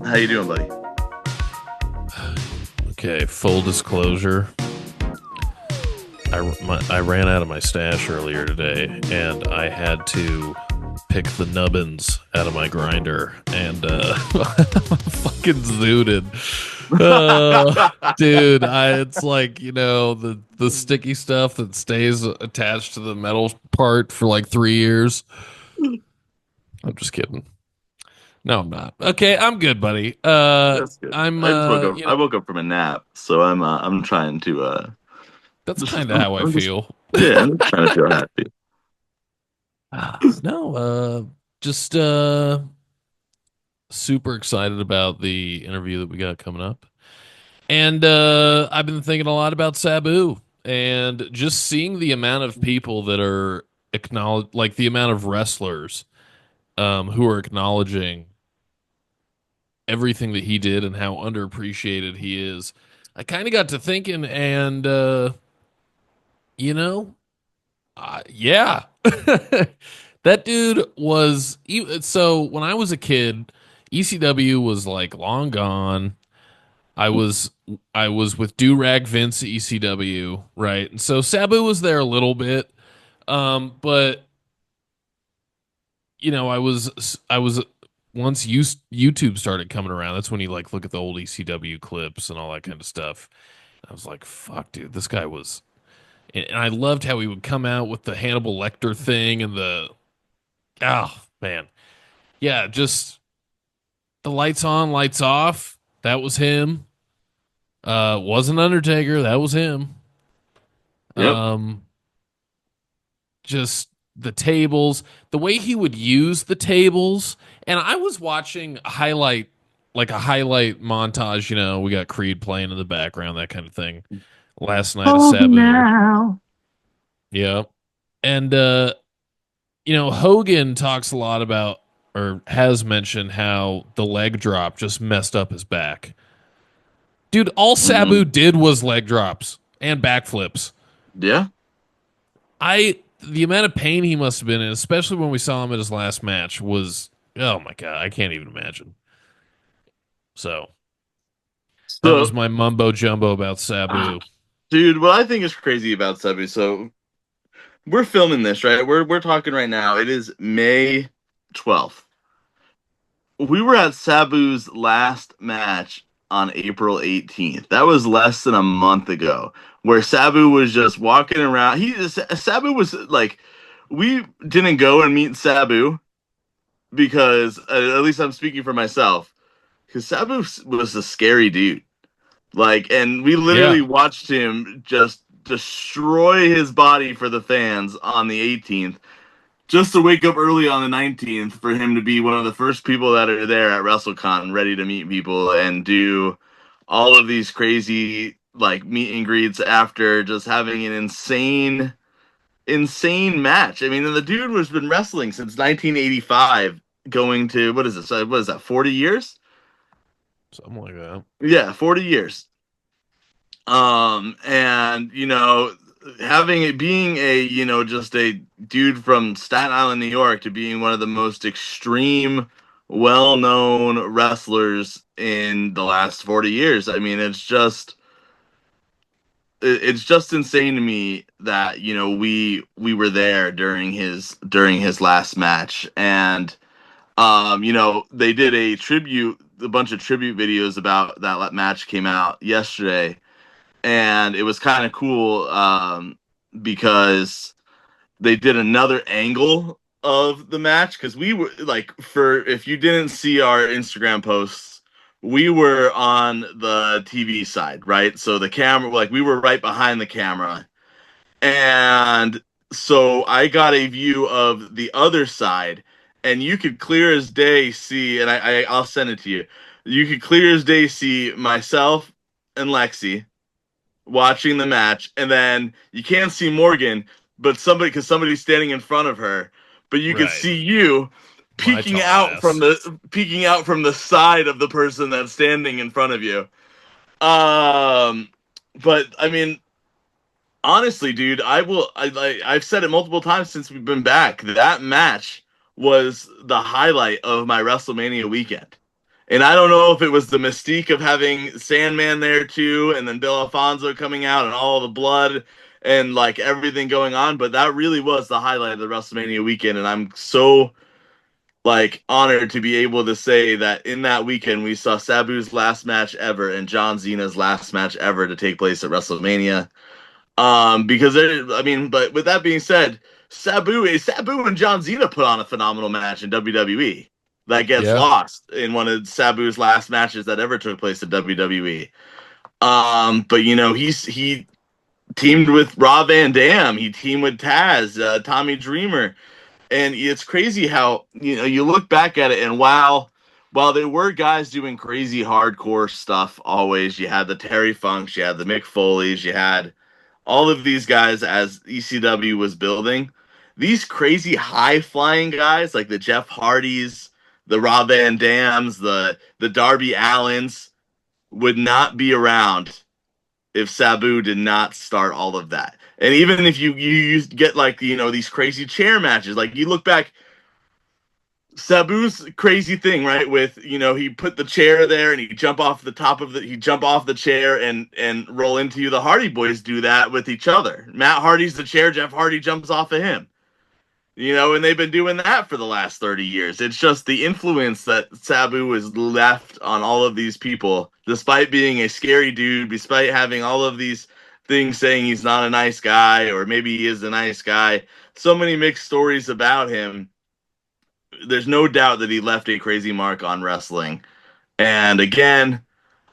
How you doing, buddy? Okay, full disclosure. I ran out of my stash earlier today, and I had to pick the nubbins out of my grinder, and I'm fucking zooted. Dude, it's like the sticky stuff that stays attached to the metal part for like 3 years. I'm just kidding. No, I'm not. Okay, I'm good, buddy. That's good. I'm I just woke up. I woke up from a nap, so I'm trying to that's just kind of how I I'm just feel. yeah, I'm just trying to feel happy. No, just super excited about the interview that we got coming up. And I've been thinking a lot about Sabu and just seeing the amount of people that are acknowledge like the amount of wrestlers who are acknowledging everything that he did and how underappreciated he is. I kind of got to thinking and you know, yeah. That dude was so when I was a kid, ECW was like long gone. I was I was with Do Rag Vince at ECW, right? And so Sabu was there a little bit. But I was once YouTube started coming around, that's when you like look at the old ECW clips and all that kind of stuff. I was like, fuck, dude, this guy was and I loved how he would come out with the Hannibal Lecter thing and the oh man. Yeah, just the lights on, lights off. That was him. Wasn't Undertaker. That was him. Yep. Um, just the tables, the way he would use the tables. And I was watching a highlight montage. We got Creed playing in the background, that kind of thing. Last night of Hold me Sabu. now. Yeah. And, Hogan talks a lot about, or has mentioned how the leg drop just messed up his back. Dude, all Hmm. Sabu did was leg drops and backflips. Yeah. The amount of pain he must have been in, especially when we saw him at his last match, was oh my god, I can't even imagine. So that So, was my mumbo jumbo about ah, Sabu. dude, what I think is crazy about Subby. So we're filming this, right? We're talking right now. It is May 12th. We were at Sabu's last match on April 18th. That was less than a month ago, where Sabu was just walking around. Sabu was like, we didn't go and meet Sabu because at least I'm speaking for myself. Because Sabu was a scary dude. Like, and we Yeah, literally watched him just destroy his body for the fans on the 18th just to wake up early on the 19th for him to be one of the first people that are there at WrestleCon ready to meet people and do all of these crazy like meet and greets after just having an insane match. I mean, the dude has been wrestling since 1985 going to what is that 40 years? something like that. Yeah, 40 years. And having it being a just a dude from Staten Island, New York, to being one of the most extreme, well-known wrestlers in the last 40 years. I mean, it's just insane to me that we were there during his last match. And they did a bunch of tribute videos about that match came out yesterday, and it was kind of cool, because they did another angle of the match, because we were like, for if you didn't see our Instagram posts, we were on the TV side, right? So the camera, like, we were right behind the camera, and so I got a view of the other side, and you could clear as day see, and I'll send it to you. You could clear as day see myself and Lexi watching the match, and then you can't see Morgan, but somebody's standing in front of her, but you can Right. see you My tall ass. peeking out from the side of the person that's standing in front of you. Um, but I mean, honestly, dude, I've said it multiple times since we've been back. That match was the highlight of my WrestleMania weekend. And I don't know if it was the mystique of having Sandman there too, and then Bill Alfonso coming out and all the blood and like everything going on, but that really was the highlight of the WrestleMania weekend. And I'm so like honored to be able to say that in that weekend we saw Sabu's last match ever and John Cena's last match ever to take place at WrestleMania. Because I mean, but with that being said, Sabu and John Cena put on a phenomenal match in WWE that gets Yeah. lost in one of Sabu's last matches that ever took place at WWE. But you know, he teamed with Rob Van Dam, he teamed with Taz, Tommy Dreamer, and it's crazy how you look back at it, and while there were guys doing crazy hardcore stuff, always you had the Terry Funks, you had the Mick Foleys, you had all of these guys as ECW was building. These crazy high flying guys like the Jeff Hardys, the Rob Van Dams, the Darby Allens would not be around if Sabu did not start all of that. And even if you get like these crazy chair matches, like you look back, Sabu's crazy thing, right? With he put the chair there and he jump off the chair and roll into you. The Hardy Boys do that with each other. Matt Hardy's the chair, Jeff Hardy jumps off of him. And they've been doing that for the last 30 years. It's just the influence that Sabu has left on all of these people, despite being a scary dude, despite having all of these things saying he's not a nice guy, or maybe he is a nice guy. So many mixed stories about him. There's no doubt that he left a crazy mark on wrestling. And again,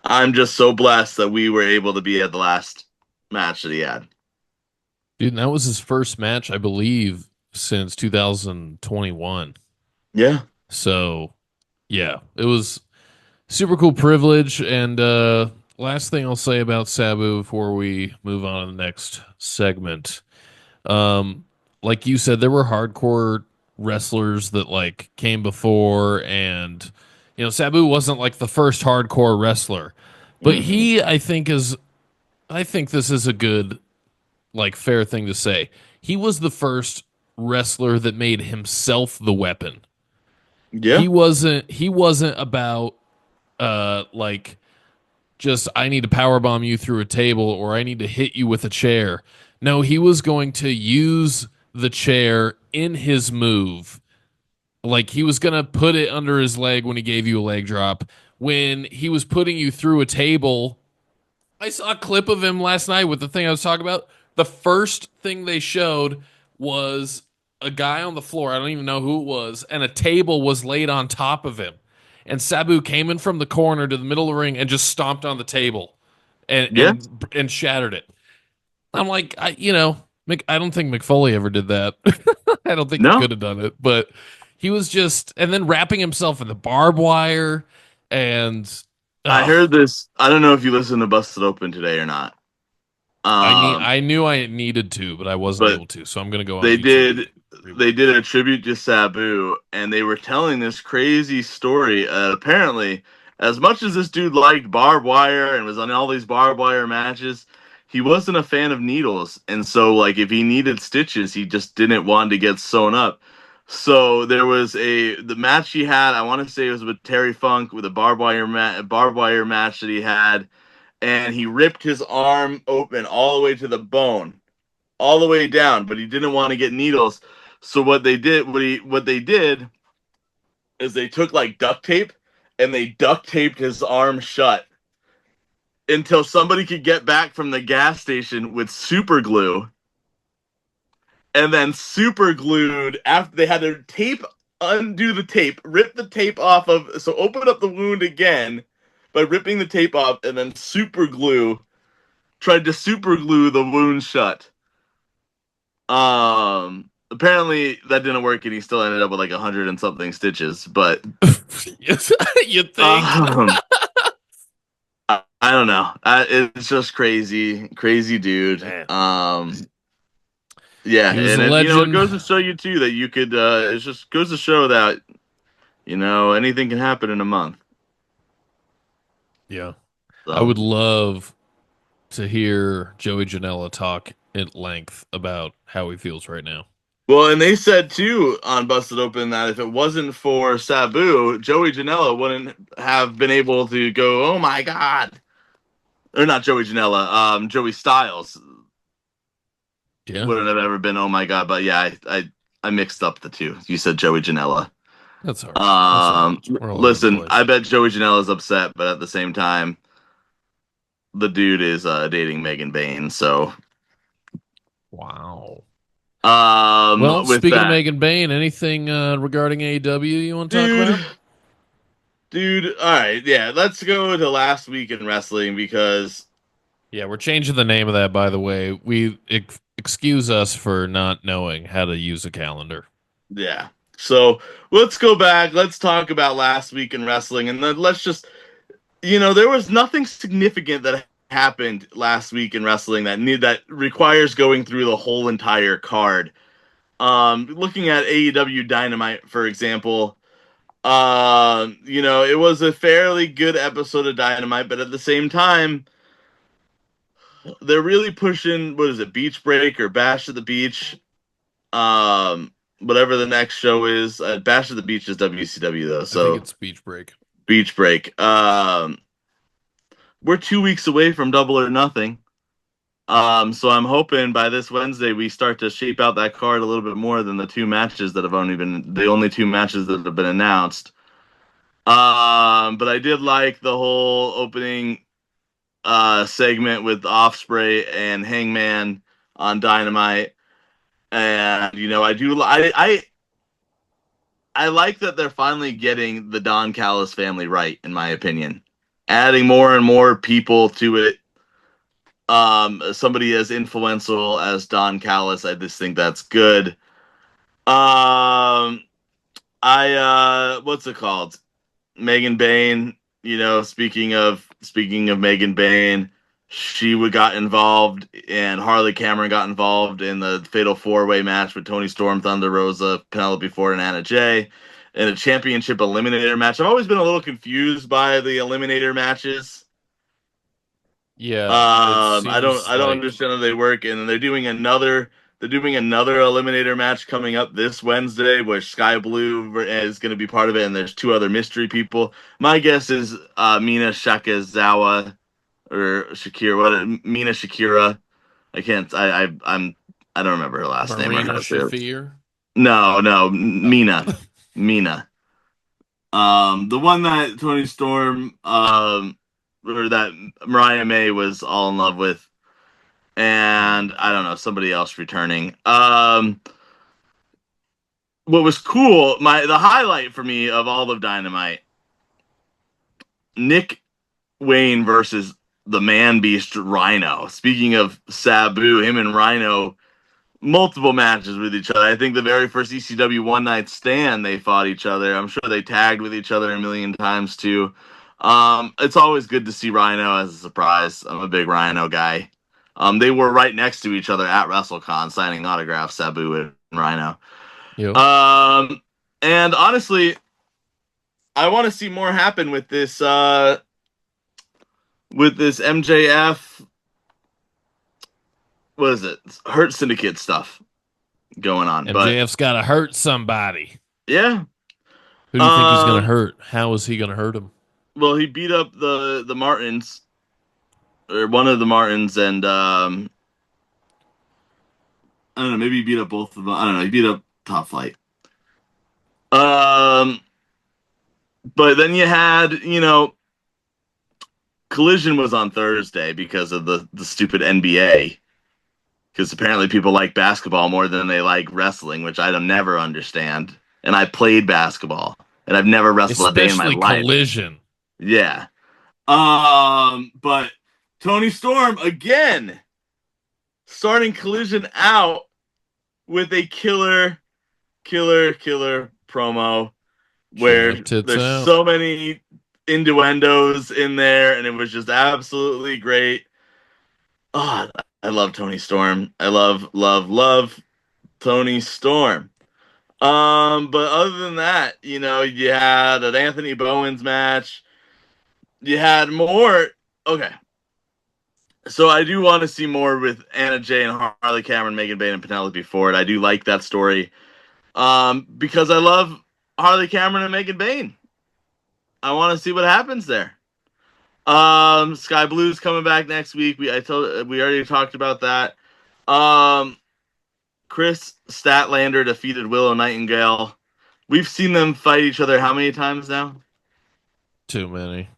I'm just so blessed that we were able to be at the last match that he had. Dude, and that was his first match, I believe, since 2021. Yeah. So, yeah, it was super cool privilege. And last thing I'll say about Sabu before we move on to the next segment. Um, like you said, there were hardcore wrestlers that like came before, and Sabu wasn't like the first hardcore wrestler, but Hmm. I think this is a good like fair thing to say. He was the first wrestler that made himself the weapon. Yeah. He wasn't about like just I need to power bomb you through a table or I need to hit you with a chair. No, he was going to use the chair in his move. Like he was going to put it under his leg when he gave you a leg drop. When he was putting you through a table, I saw a clip of him last night with the thing I was talking about. The first thing they showed was a guy on the floor. I don't even know who it was, and a table was laid on top of him. And Sabu came in from the corner to the middle of the ring and just stomped on the table and Yeah. and shattered it. I'm like, I don't think McFoley ever did that. I don't think he No. could have done it, but he was just and then wrapping himself in the barbed wire and I oh, heard this. I don't know if you listened to Busted Open today or not. I knew I needed to, but I wasn't But able to. So I'm gonna go on they YouTube did and they rewatch. did a tribute to Sabu, and they were telling this crazy story. Apparently, as much as this dude liked barbed wire and was on all these barbed wire matches, he wasn't a fan of needles, and so like if he needed stitches, he just didn't want to get sewn up. So there was the match he had. I want to say it was with Terry Funk with a barbed wire match that he had, and he ripped his arm open all the way to the bone, all the way down, but he didn't want to get needles. So what they did is they took like duct tape and they duct taped his arm shut until somebody could get back from the gas station with super glue, and then super glued after they had their tape, undo the tape, rip the tape off of, so open up the wound again by ripping the tape off, and then tried to super glue the wound shut. Apparently that didn't work, and he still ended up with like 100 and something stitches. But Yes, you think? um, I don't know. It's just crazy, crazy dude. Man, Yeah, he was a and it legend. goes to show you too that you could. It just goes to show that anything can happen in a month. Yeah, I So would love to hear Joey Janela talk at length about how he feels right now. Well, and they said too on Busted Open that if it wasn't for Sabu, Joey Janela wouldn't have been able to go, oh my God. Or not Joey Janela, Joey Styles Yeah, wouldn't have ever been, oh my God. But yeah, I mixed up the two. You said Joey Janela. that's all right. That's all right. We're all over the Listen, I place. bet Joey Janela's upset, but at the same time, the dude is dating Megan Bain. So, Wow. Well, with speaking of that, Megan Bain, anything regarding AEW you want to talk dude, about? dude, all right, yeah, let's go to last week in wrestling because Yeah, we're changing the name of that, by the way. Excuse us for not knowing how to use a calendar. yeah. So let's go back. Let's talk about last week in wrestling, and then let's just, there was nothing significant that happened last week in wrestling that requires going through the whole entire card. Looking at AEW Dynamite, for example, it was a fairly good episode of Dynamite, but at the same time, they're really pushing what is it, Beach Break or Bash at the Beach, whatever the next show is. Bash at the Beach is WCW though, I think so it's Beach Break. Beach Break. We're 2 weeks away from Double or Nothing. So I'm hoping by this Wednesday we start to shape out that card a little bit more than the only two matches that have been announced. But I did like the whole opening segment with Offspray and Hangman on Dynamite, and I like that they're finally getting the Don Callis family right, in my opinion, adding more and more people to it. Somebody as influential as Don Callis, I just think that's good. I what's it called? Megan Bain, speaking of Megan Bain, she would got involved and Harley Cameron got involved in the Fatal Four Way match with Tony Storm, Thunder Rosa, Penelope Ford, and Anna Jay in a championship eliminator match. I've always been a little confused by the eliminator matches. Yeah, it I seems don't like understand how they work, and they're doing another eliminator match coming up this Wednesday, where Sky Blue is going to be part of it, and there's two other mystery people. My guess is Mina Shakazawa or Shakira. What Mina Shakira? I can't. I don't remember her last name or how Marina to say it. Shafir. No, no, Oh, Mina. The one that Tony Storm, or that Mariah May was all in love with, and I don't know, somebody else returning. What was cool, the highlight for me of all of Dynamite, Nick Wayne versus the Man Beast Rhino. Speaking of Sabu, him and Rhino, multiple matches with each other. I think the very first ECW One Night Stand they fought each other. I'm sure they tagged with each other a million times too. It's always good to see Rhino as a surprise. I'm a big Rhino guy. They were right next to each other at WrestleCon signing autographs, Sabu and Rhino. yo, Um, and honestly, I want to see more happen with this MJF. What is it? Hurt Syndicate stuff going on. But MJF's got to hurt somebody. yeah, Who do you think he's going to um, hurt? How is he going to hurt him? well, he beat up the Martins or one of the Martins, and I don't know. Maybe he beat up both of them. I don't know. He beat up Top Flight. Um, but then you had Collision was on Thursday because of the stupid NBA. Because apparently people like basketball more than they like wrestling, which I don't never understand. And I played basketball, and I've never wrestled a day in my Especially life. Collision. Yeah. But Tony Storm again starting Collision out with a killer promo where Chilla tits there's out. so many innuendos in there, and it was just absolutely great. Oh, I love Tony Storm. I love Tony Storm. But other than that, you had an Anthony Bowens match. You had more. Okay, So I do want to see more with Anna Jay and Harley Cameron, Megan Bain, and Penelope Ford. I do like that story. Because I love Harley Cameron and Megan Bain. I want to see what happens there. Sky Blue's coming back next week. We already talked about that. Um, Chris Statlander defeated Willow Nightingale. We've seen them fight each other how many times now? Too many.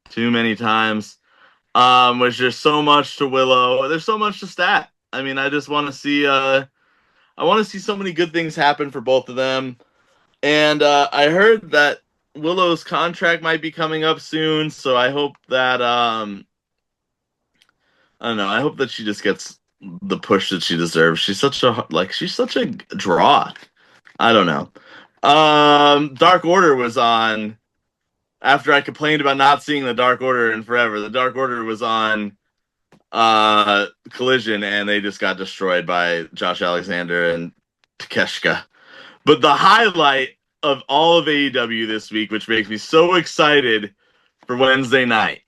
Too many times. Which there's so much to Willow. There's so much to Stat. I mean, I just want to see. I want to see so many good things happen for both of them. And I heard that Willow's contract might be coming up soon, so I hope that I don't know. I hope that she just gets the push that she deserves. She's such a draw. I don't know. Dark Order was on after I complained about not seeing the Dark Order in forever. The Dark Order was on Collision, and they just got destroyed by Josh Alexander and Takeshka. But the highlight of all of AEW this week, which makes me so excited for Wednesday night.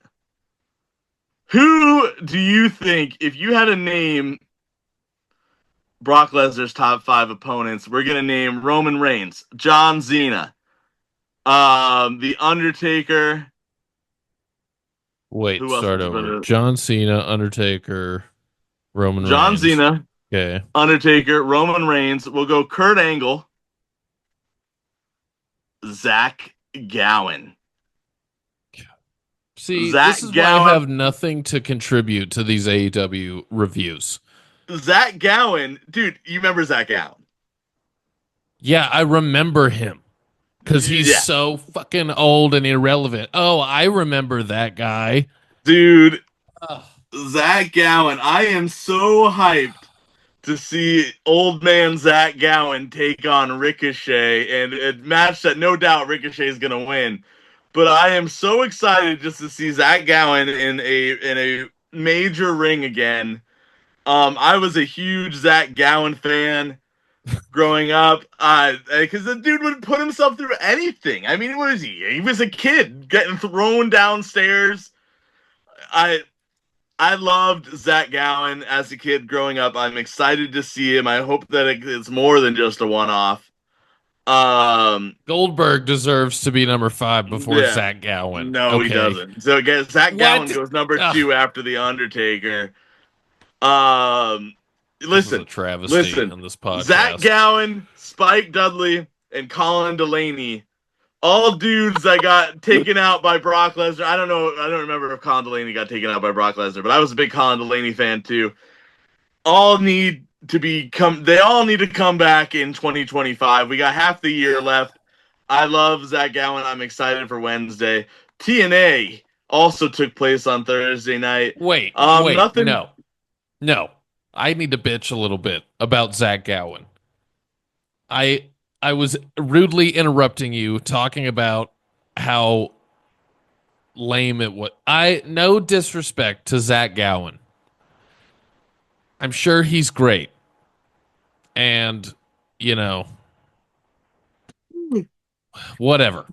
Who do you think, if you had to name Brock Lesnar's top 5 opponents, we're going to name Roman Reigns, John Cena, The Undertaker. Wait, Who else start would you put over. it? John Cena, Undertaker, Roman John Reigns. Cena, Okay. Undertaker, Roman Reigns. We'll go Kurt Angle, Zach Gowen. See, this Zach is why I Gowen. have nothing to contribute to these AEW reviews. Zach Gowen. Dude, you remember Zach Gowen? Yeah, I remember him because he's Yeah. so fucking old and irrelevant. Oh, I remember that guy. Dude, Ugh. Zach Gowen. I am so hyped to see old man Zach Gowen take on Ricochet and a match that no doubt Ricochet is going to win. But I am so excited just to see Zach Gowen in a major ring again. I was a huge Zach Gowen fan growing up, because the dude would put himself through anything. I mean, what was he? He was a kid getting thrown downstairs. I I loved Zach Gowen as a kid growing up. I'm excited to see him. I hope that it's more than just a one-off. Um, Goldberg deserves to be number 5 before yeah, Zach Gowen. no, he Okay. doesn't. So again, Zach Gowen What? goes number Ugh, 2 after the Undertaker. Um, this is a listen, travesty listen. on this Zach podcast. Gowen, Spike Dudley, and Colin Delaney, all dudes that got taken out by Brock Lesnar. I don't know. I don't remember if Colin Delaney got taken out by Brock Lesnar, but I was a big Colin Delaney fan too. All need to become. They all need to come back in 2025. We got half the year left. I love Zach Gowen. I'm excited for Wednesday. TNA also took place on Thursday night. Wait, Nothing. no. I need to bitch a little bit about Zach Gowen. I I was rudely interrupting you talking about how lame it was. I no disrespect to Zach Gowen. I'm sure he's great. And, you know, whatever.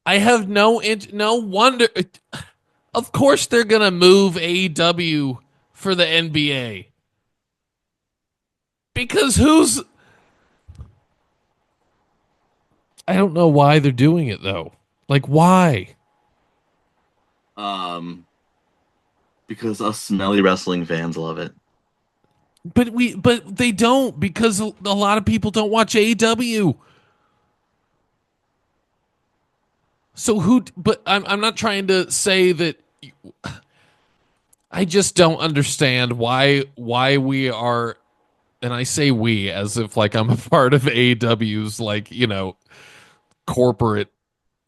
I have no wonder. Of course they're going to move AEW for the NBA. Because who's I don't know why they're doing it though. Like why? Um, because us smelly wrestling fans love it. But they don't because a lot of people don't watch AEW. So who but I'm not trying to say that I just don't understand why we are and I say we as if like I'm a part of AEW's like, corporate,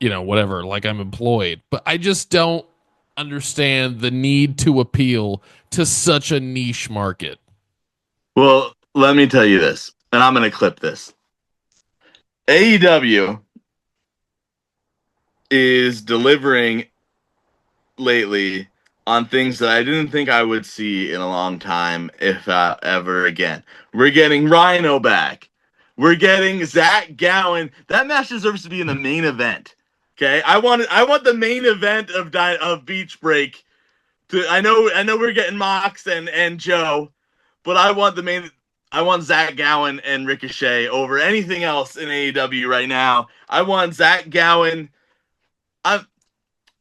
whatever, like I'm employed. But I just don't understand the need to appeal to such a niche market. Well, let me tell you this, and I'm going to clip this. AEW is delivering lately on things that I didn't think I would see in a long time, if ever again. We're getting Rhino back. We're getting Zach Gowen. That match deserves to be in the main event. Okay, I want the main event of Beach Break I know we're getting Mox and Joe, but I want Zach Gowen and Ricochet over anything else in AEW right now. I want I,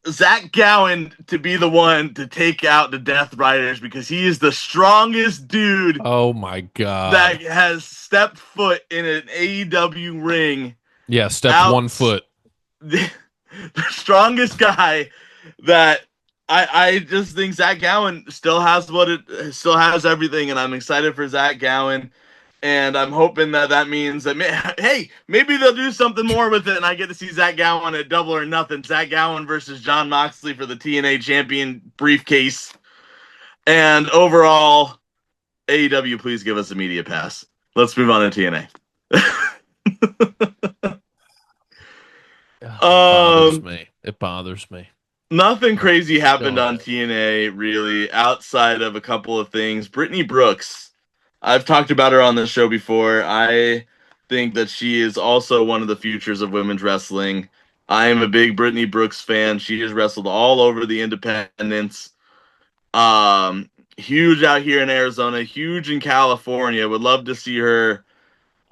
Zach Gowen to be the one to take out the Death Riders because he is the strongest dude Oh my God. that has stepped foot in an AEW ring Yeah, stepped one out. foot. The strongest guy that I just think Zach Gowen still has everything, and I'm excited for Zach Gowen. And I'm hoping that that means that hey, maybe they'll do something more with it, and I get to see Zach Gowen at Double or Nothing. Zach Gowen versus John Moxley for the TNA Champion briefcase. And overall, AEW, please give us a media pass. Let's move on to TNA. Ugh, it bothers um, me. It bothers me. Nothing But crazy happened go on ahead. TNA really outside of a couple of things. Brittany Brooks, I've talked about her on the show before. I think that she is also one of the futures of women's wrestling. I am a big Brittany Brooks fan. She has wrestled all over the independents. Huge out here in Arizona, huge in California. Would love to see her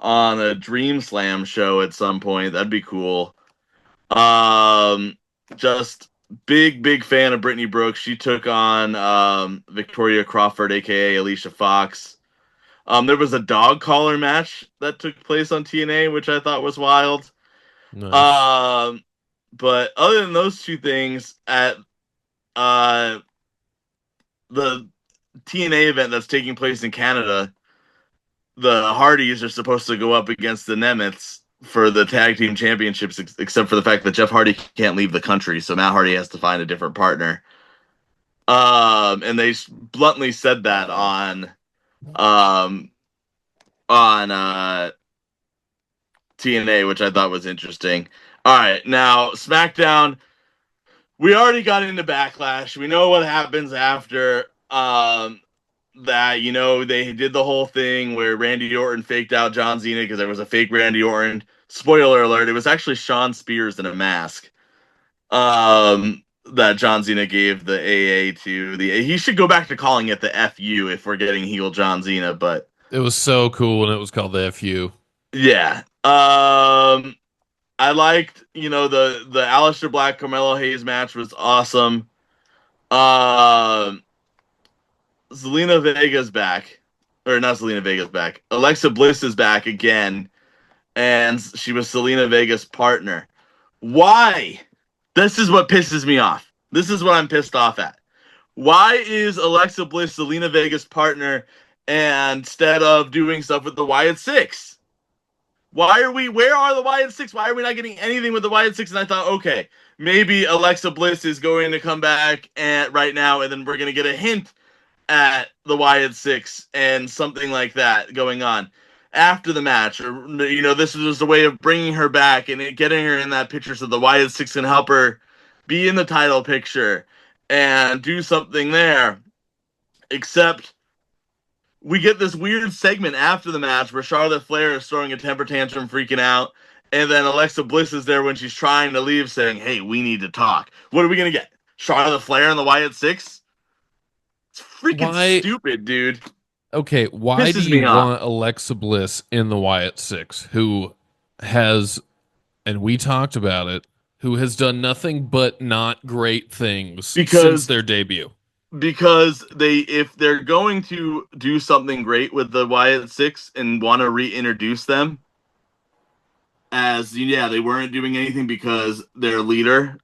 on a Dream Slam show at some point. That'd be cool. Um, just big fan of Brittany Brooks. She took on Victoria Crawford, aka Alicia Fox. There was a dog collar match that took place on TNA, which I thought was wild. Nice. Um, but other than those two things, at uh, the TNA event that's taking place in Canada, the Hardys are supposed to go up against the Nemeths for the tag team championships, except for the fact that Jeff Hardy can't leave the country, so Matt Hardy has to find a different partner. And they bluntly said that um, on TNA, which I thought was interesting. All right, now SmackDown. We already got into Backlash. We know what happens after. That they did the whole thing where Randy Orton faked out John Cena because there was a fake Randy Orton. Spoiler alert: it was actually Sean Spears in a mask. That John Cena gave the AA to the. He should go back to calling it the FU if we're getting heel John Cena, but It was so cool when it was called the FU. yeah. I liked the Aleister Black Carmelo Hayes match was awesome. Um, Zelina Vega's back, or not Zelina Vega's back. Alexa Bliss is back again, and she was Selena Vega's partner. Why? This is what pisses me off. This is what I'm pissed off at. Why is Alexa Bliss Selena Vega's partner instead of doing stuff with the Wyatt Six? Where are the Wyatt Six? Why are we not getting anything with the Wyatt Six? And I thought, okay, maybe Alexa Bliss is going to come back right now, and then we're going to get a hint at the Wyatt Six and something like that going on after the match, or this was just a way of bringing her back and getting her in that picture so the Wyatt Six can help her be in the title picture and do something there. Except we get this weird segment after the match where Charlotte Flair is throwing a temper tantrum, freaking out, and then Alexa Bliss is there when she's trying to leave, saying, "Hey, we need to talk." What are we gonna get? Charlotte Flair and the Wyatt Six? It's freaking Why? stupid, dude. Okay, why do Pisses you me off. want Alexa Bliss in the Wyatt Six, who has, and we talked about it, who has done nothing but not great things since because their debut? because if they're going to do something great with the Wyatt Six and want to reintroduce them as they weren't doing anything because their leader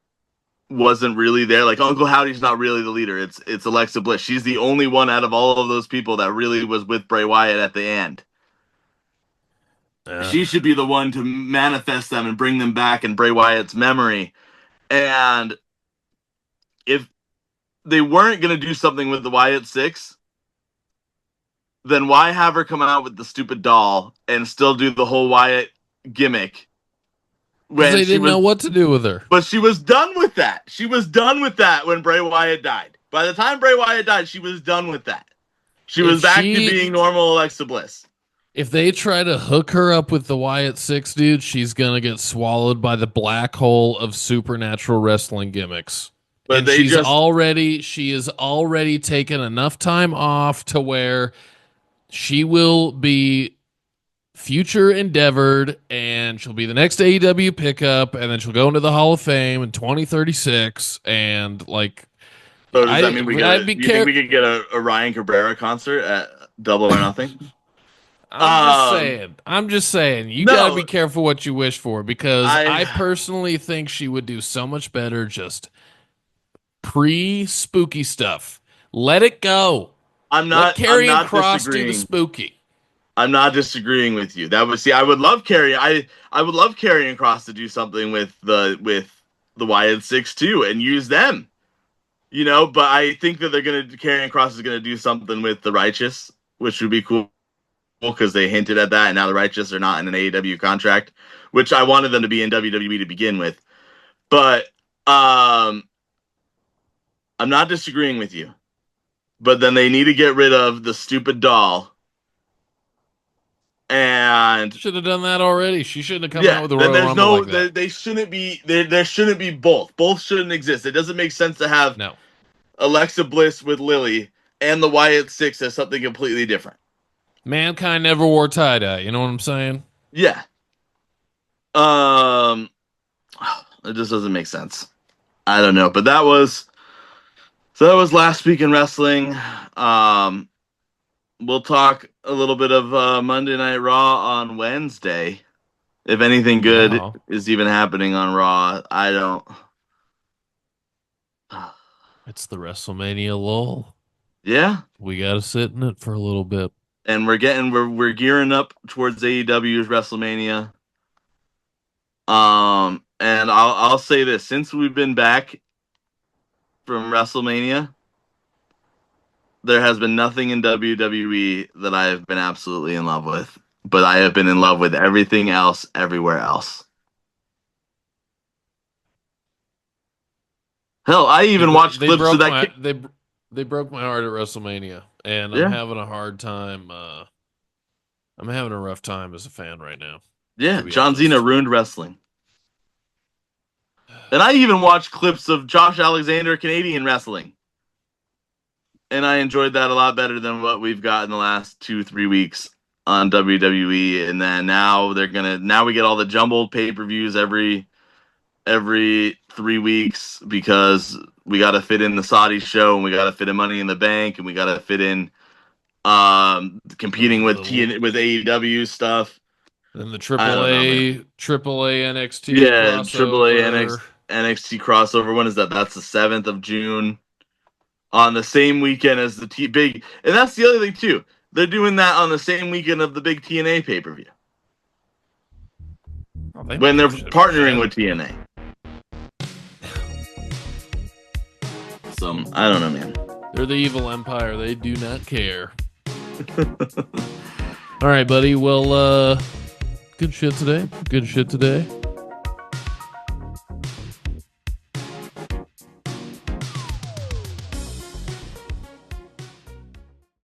wasn't really there. Like Uncle Howdy's not really the leader. It's Alexa Bliss. She's the only one out of all of those people that really was with Bray Wyatt at the end. Uh, She should be the one to manifest them and bring them back in Bray Wyatt's memory. And if they weren't going to do something with the Wyatt Six, then why have her come out with the stupid doll and still do the whole Wyatt gimmick because when they didn't know what to do with her. but she was done with that. She was done with that when Bray Wyatt died. By the time Bray Wyatt died, she was done with that. She If was back to she, being normal Alexa Bliss. if they try to hook her up with the Wyatt Six, dude, she's gonna get swallowed by the black hole of supernatural wrestling gimmicks. But And they just she is already taken enough time off to where she will be future endeavored, and she'll be the next AEW pickup, and then she'll go into the Hall of Fame in 2036. And like, so does that mean I'd be do you think care. we could get a Ryan Cabrera concert at Double or Nothing? I'm just Um, saying. I'm just saying. You got to no, be careful what you wish for, because I I personally think she would do so much better just pre spooky stuff. Let it go. Let I'm Karrion not Cross do the disagreeing. spooky. I'm not disagreeing with you. That would see. I would love I would love Karrion Cross to do something with the Wyatt Six too, and use them. You know, but I think that they're gonna Karrion Cross is gonna do something with the Righteous, which would be cool because they hinted at that, and now the Righteous are not in an AEW contract, which I wanted them to be in WWE to begin with. But I'm not disagreeing with you. But then they need to get rid of the stupid doll. And Should have done that already. She shouldn't have come out yeah, with a then Royal there's Rumble no like that. they shouldn't be there shouldn't be both. Both shouldn't exist. It doesn't make sense to have No. Alexa Bliss with Lily and the Wyatt Six as something completely different. Mankind never wore tie dye. You know what I'm saying? Yeah. Um it just doesn't make sense. I don't know, but that was last week in wrestling. Um we'll talk a little bit of Monday Night Raw on Wednesday. If anything good Yeah. is even happening on Raw, I don't. It's the WrestleMania lull. Yeah, We got to sit in it for a little bit. and we're gearing up towards AEW's WrestleMania. And I'll say this: since we've been back from WrestleMania, there has been nothing in WWE that I have been absolutely in love with, but I have been in love with everything else, everywhere else. Hell, I even watched They clips of broke that my kid. they broke my heart at WrestleMania, and I'm Yeah, having a hard time. I'm having a rough time as a fan right now, yeah. to be John Cena honest. ruined wrestling. And I even watched clips of Josh Alexander Canadian wrestling. And I enjoyed that a lot better than what we've got in the last 2, 3 weeks on WWE. And then now we get all the jumbled pay-per-views every 3 weeks because we gotta fit in the Saudi show and we gotta fit in Money in the Bank and we gotta fit in competing with The with AEW stuff. Then the I don't know, man. AAA NXT Yeah, AAA crossover. NXT crossover. When is that? That's the 7th of June. On the same weekend as the big, and that's the other thing too. They're doing that on the same weekend of the big TNA pay per view Oh, they when they're should have been partnering ahead. with TNA. So I don't know, man. They're the evil empire. They do not care. All right, buddy. Well, good shit today. Good shit today.